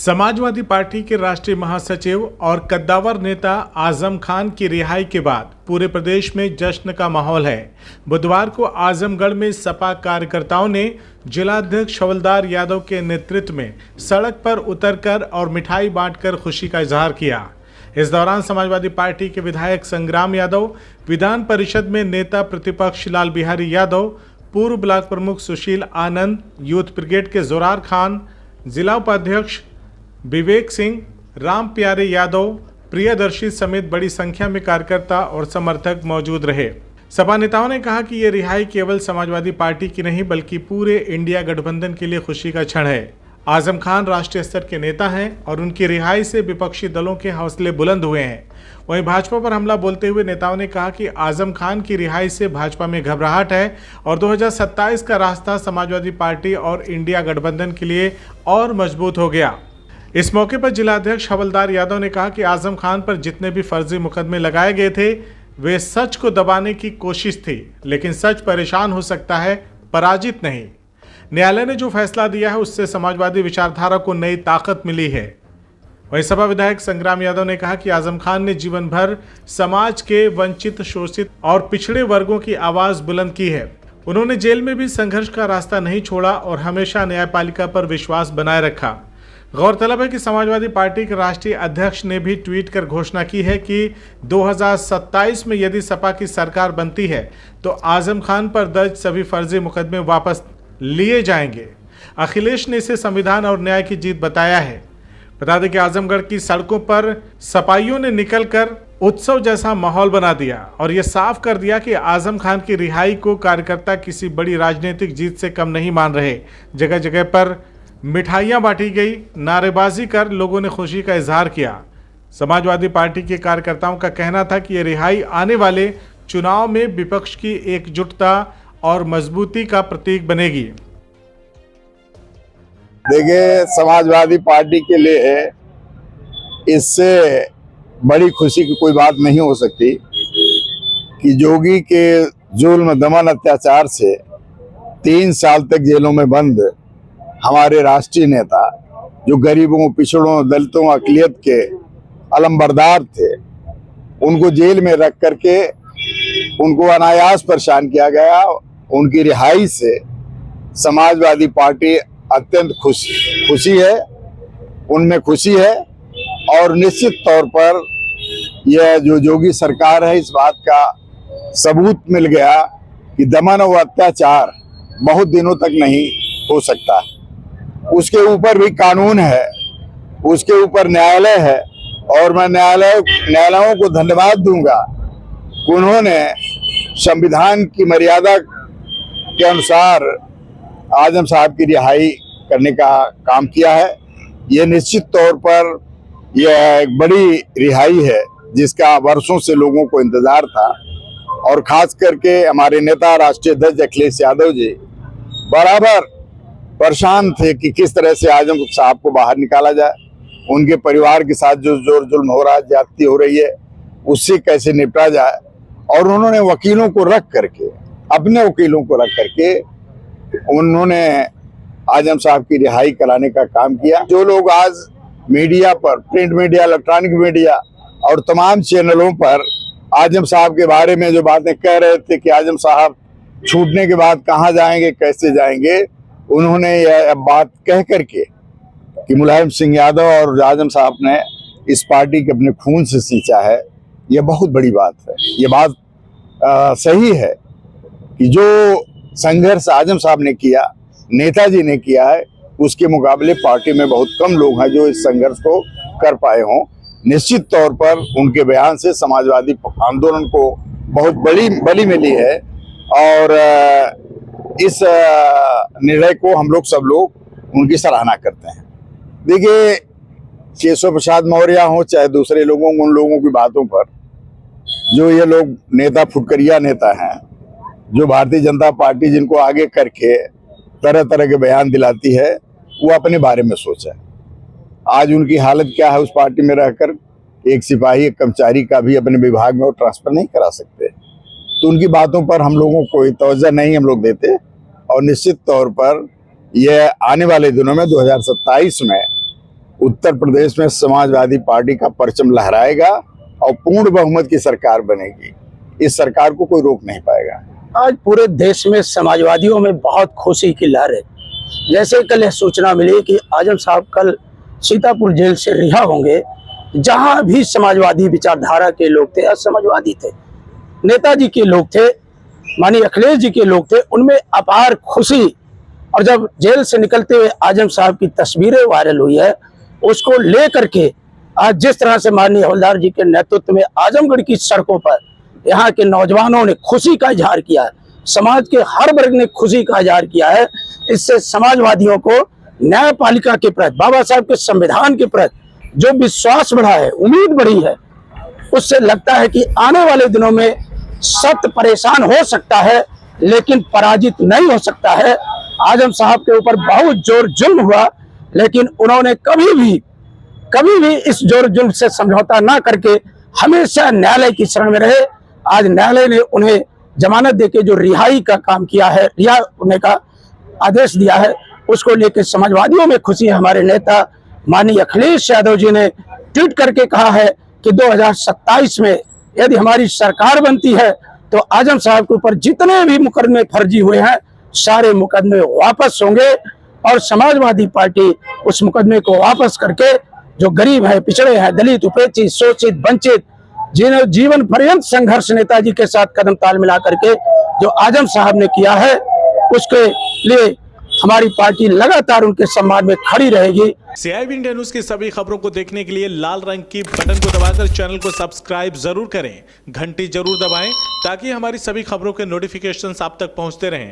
Samajwadi party के राष्ट्रीय महासचिव और कद्दावर नेता आजम खान की रिहाई के बाद पूरे प्रदेश में जश्न का माहौल है। बुधवार को आजमगढ़ में सपा कार्यकर्ताओं ने जिलाध्यक्ष हवलदार यादव के नेतृत्व में सड़क पर उतरकर और मिठाई बांटकर खुशी का इजहार किया। इस दौरान समाजवादी पार्टी के विधायक संग्राम यादव, विधान परिषद में नेता प्रतिपक्ष लाल बिहारी यादव, पूर्व ब्लॉक प्रमुख सुशील आनंद, यूथ ब्रिगेड के जोरार खान, जिला उपाध्यक्ष विवेक सिंह, राम प्यारे यादव, प्रियदर्शी समेत बड़ी संख्या में कार्यकर्ता और समर्थक मौजूद रहे। सपा नेताओं ने कहा कि ये रिहाई केवल समाजवादी पार्टी की नहीं बल्कि पूरे इंडिया गठबंधन के लिए खुशी का क्षण है। आजम खान राष्ट्रीय स्तर के नेता हैं और उनकी रिहाई से विपक्षी दलों के हौसले बुलंद हुए हैं। वहीं भाजपा पर हमला बोलते हुए नेताओं ने कहा कि आजम खान की रिहाई से भाजपा में घबराहट है और 2027 का रास्ता समाजवादी पार्टी और इंडिया गठबंधन के लिए और मजबूत हो गया। इस मौके पर जिलाध्यक्ष हवलदार यादव ने कहा कि आजम खान पर जितने भी फर्जी मुकदमे लगाए गए थे वे सच को दबाने की कोशिश थी, लेकिन सच परेशान हो सकता है, पराजित नहीं। न्यायालय ने जो फैसला दिया है उससे समाजवादी विचारधारा को नई ताकत मिली है। वहीं सपा विधायक संग्राम यादव ने कहा कि आजम खान ने जीवन भर समाज के वंचित, शोषित और पिछड़े वर्गों की आवाज बुलंद की है। उन्होंने जेल में भी संघर्ष का रास्ता नहीं छोड़ा और हमेशा न्यायपालिका पर विश्वास बनाए रखा। गौरतलब है कि समाजवादी पार्टी के राष्ट्रीय अध्यक्ष ने भी ट्वीट कर घोषणा की है कि 2027 में यदि सपा की सरकार बनती है तो आजम खान पर दर्ज सभी फर्जी मुकदमे वापस लिए जाएंगे। अखिलेश ने इसे संविधान और न्याय की जीत बताया है। बता दें कि आजमगढ़ की सड़कों पर सपाइयों ने निकलकर उत्सव जैसा माहौल बना दिया और ये साफ कर दिया कि आजम खान की रिहाई को कार्यकर्ता किसी बड़ी राजनीतिक जीत से कम नहीं मान रहे। जगह जगह पर मिठाइयां बांटी गई, नारेबाजी कर लोगों ने खुशी का इजहार किया। समाजवादी पार्टी के कार्यकर्ताओं का कहना था कि ये रिहाई आने वाले चुनाव में विपक्ष की एकजुटता और मजबूती का प्रतीक बनेगी। देखिए, समाजवादी पार्टी के लिए इससे बड़ी खुशी की कोई बात नहीं हो सकती कि जोगी के जुल्म, दमन, अत्याचार से 3 साल तक जेलों में बंद हमारे राष्ट्रीय नेता, जो गरीबों, पिछड़ों, दलितों, अक़लियत के अलमबरदार थे, उनको जेल में रख करके उनको अनायास परेशान किया गया। उनकी रिहाई से समाजवादी पार्टी अत्यंत खुशी है, उनमें खुशी है और निश्चित तौर पर यह जो जोगी सरकार है, इस बात का सबूत मिल गया कि दमन और अत्याचार बहुत दिनों तक नहीं हो सकता। उसके ऊपर भी कानून है, उसके ऊपर न्यायालय है और मैं न्यायालयों को धन्यवाद दूंगा। उन्होंने संविधान की मर्यादा के अनुसार आजम साहब की रिहाई करने का काम किया है। यह निश्चित तौर पर यह एक बड़ी रिहाई है जिसका वर्षों से लोगों को इंतजार था और खास करके हमारे नेता राष्ट्रीय अध्यक्ष अखिलेश यादव जी बराबर परेशान थे कि किस तरह से आजम साहब को बाहर निकाला जाए। उनके परिवार के साथ जो जोर जुल्म हो रहा है, ज्यादती हो रही है, उससे कैसे निपटा जाए। और उन्होंने वकीलों को रख करके, अपने वकीलों को रख करके उन्होंने आजम साहब की रिहाई कराने का काम किया। जो लोग आज मीडिया पर, प्रिंट मीडिया, इलेक्ट्रॉनिक मीडिया और तमाम चैनलों पर आजम साहब के बारे में जो बातें कह रहे थे कि आजम साहब छूटने के बाद कहाँ जाएंगे, कैसे जाएंगे, उन्होंने यह बात कह करके कि मुलायम सिंह यादव और आजम साहब ने इस पार्टी के अपने खून से सींचा है, यह बहुत बड़ी बात है। ये बात सही है कि जो संघर्ष आजम साहब ने किया, नेताजी ने किया है, उसके मुकाबले पार्टी में बहुत कम लोग हैं जो इस संघर्ष को कर पाए हों। निश्चित तौर पर उनके बयान से समाजवादी आंदोलन को बहुत बड़ी बली मिली है और इस निर्णय को हम लोग सब लोग उनकी सराहना करते हैं। देखिए, केशव प्रसाद मौर्य हो चाहे दूसरे लोगों, उन लोगों की बातों पर जो ये लोग नेता, फुटकरिया नेता हैं, जो भारतीय जनता पार्टी जिनको आगे करके तरह तरह के बयान दिलाती है, वो अपने बारे में सोचे। आज उनकी हालत क्या है, उस पार्टी में रहकर एक सिपाही, एक कर्मचारी का भी अपने विभाग में वो ट्रांसफर नहीं करा सकते। तो उनकी बातों पर हम लोगों को तवज्जो नहीं हम लोग देते और निश्चित तौर पर यह आने वाले दिनों में 2027 में उत्तर प्रदेश में समाजवादी पार्टी का परचम लहराएगा और पूर्ण बहुमत की सरकार बनेगी। इस सरकार को कोई रोक नहीं पाएगा। आज पूरे देश में समाजवादियों में बहुत खुशी की लहर है। जैसे कल यह सूचना मिली कि आजम साहब कल सीतापुर जेल से रिहा होंगे, जहां भी समाजवादी विचारधारा के लोग थे, असमाजवादी थे, नेताजी के लोग थे, माननीय अखिलेश जी के लोग थे, उनमें अपार खुशी। और जब जेल से निकलते हुए आजम साहब की तस्वीरें वायरल हुई है, उसको लेकर के आज जिस तरह से माननीय हवलदार जी के नेतृत्व में आजमगढ़ की सड़कों पर यहाँ के नौजवानों ने खुशी का इजहार किया है, समाज के हर वर्ग ने खुशी का इजहार किया है। इससे समाजवादियों को न्यायपालिका के प्रति, बाबा साहब के संविधान के प्रति जो विश्वास बढ़ा है, उम्मीद बढ़ी है, उससे लगता है कि आने वाले दिनों में सत्य परेशान हो सकता है लेकिन पराजित नहीं हो सकता है। आजम साहब के ऊपर बहुत जोर जुल्म हुआ, लेकिन उन्होंने कभी भी इस जोर जुल्म से समझौता ना करके हमेशा न्यायालय की शरण में रहे। आज न्यायालय ने उन्हें जमानत देके जो रिहाई का काम किया है, रिहा होने का आदेश दिया है, उसको लेकर समाजवादियों में खुशी है। हमारे नेता माननीय अखिलेश यादव जी ने ट्वीट करके कहा है कि 2027 में यदि हमारी सरकार बनती है तो आजम साहब के ऊपर जितने भी मुकदमे फर्जी हुए हैं, सारे मुकदमे वापस होंगे और समाजवादी पार्टी उस मुकदमे को वापस करके जो गरीब है, पिछड़े हैं, दलित, उपेक्षित, शोषित, वंचित, जिन्हें जीवन पर्यंत संघर्ष नेताजी के साथ कदम ताल मिला करके जो आजम साहब ने किया है, उसके लिए हमारी पार्टी लगातार उनके सम्मान में खड़ी रहेगी। CIB इंडिया न्यूज की सभी खबरों को देखने के लिए लाल रंग की बटन को दबाकर चैनल को सब्सक्राइब जरूर करें, घंटी जरूर दबाएं ताकि हमारी सभी खबरों के नोटिफिकेशंस आप तक पहुंचते रहें।